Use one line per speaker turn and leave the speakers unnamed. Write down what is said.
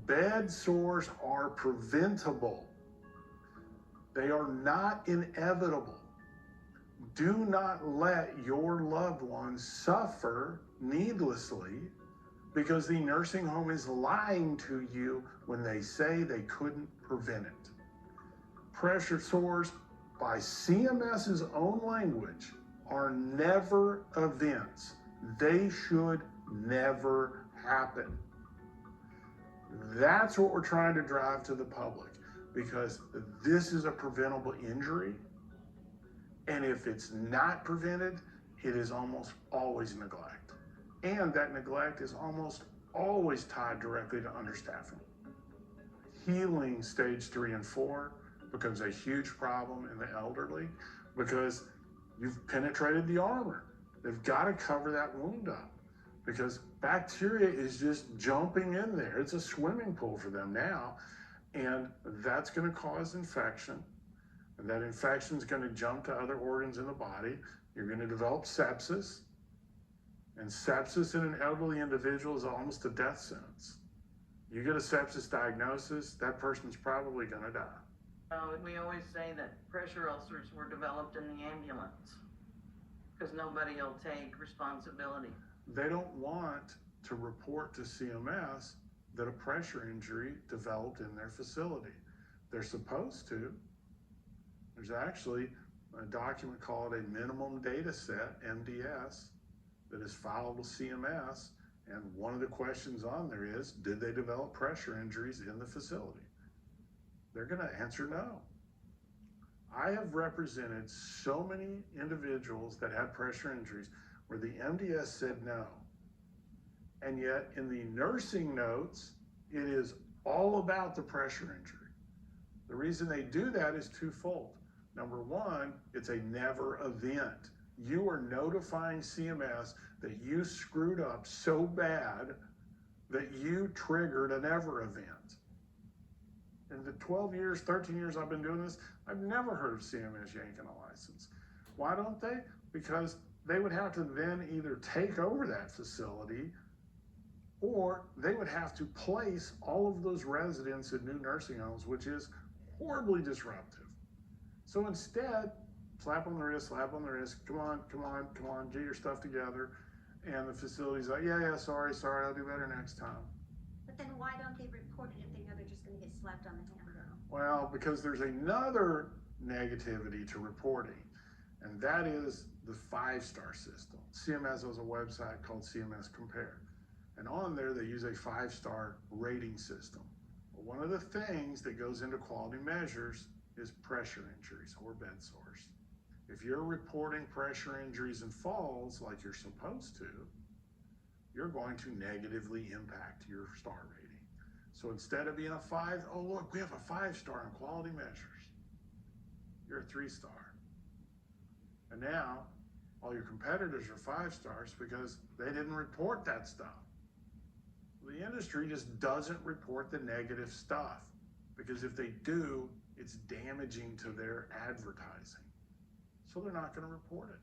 Bed sores are preventable. They are not inevitable. Do not let your loved ones suffer needlessly because the nursing home is lying to you when they say they couldn't prevent it. Pressure sores, by CMS's own language, are never events. They should never happen. That's what we're trying to drive to the public, because this is a preventable injury. And if it's not prevented, it is almost always neglect. And that neglect is almost always tied directly to understaffing. Healing stage 3 and 4 becomes a huge problem in the elderly because you've penetrated the armor. They've got to cover that wound up because bacteria is just jumping in there. It's a swimming pool for them now, and that's going to cause infection. And that infection is going to jump to other organs in the body. You're going to develop sepsis. And sepsis in an elderly individual is almost a death sentence. You get a sepsis diagnosis, that person's probably going to die.
We always say that pressure ulcers were developed in the ambulance because nobody will take responsibility.
They don't want to report to CMS that a pressure injury developed in their facility. They're supposed to. There's actually a document called a minimum data set, MDS, that is filed with CMS, and one of the questions on there is, did they develop pressure injuries in the facility? They're going to answer no. I have represented so many individuals that had pressure injuries where the MDS said no, and yet in the nursing notes, it is all about the pressure injury. The reason they do that is twofold. Number one, it's a never event. You are notifying CMS that you screwed up so bad that you triggered a never event. In the 12 years, 13 years I've been doing this, I've never heard of CMS yanking a license. Why don't they? Because they would have to then either take over that facility or they would have to place all of those residents in new nursing homes, which is horribly disruptive. So instead, slap on the wrist, come on, get your stuff together. And the facility's like, yeah, sorry, I'll do better next time.
But then why don't they report it if they know they're just gonna get slapped on the hand though?
Well, because there's another negativity to reporting, and that is the 5-star system. CMS has a website called CMS Compare. And on there, they use a 5-star rating system. But one of the things that goes into quality measures is pressure injuries or bed sores. If you're reporting pressure injuries and falls like you're supposed to, you're going to negatively impact your star rating. So instead of being a 5, oh look, we have a 5-star in quality measures. You're a 3-star. And now all your competitors are 5 stars because they didn't report that stuff. The industry just doesn't report the negative stuff because if they do, it's damaging to their advertising. So they're not going to report it.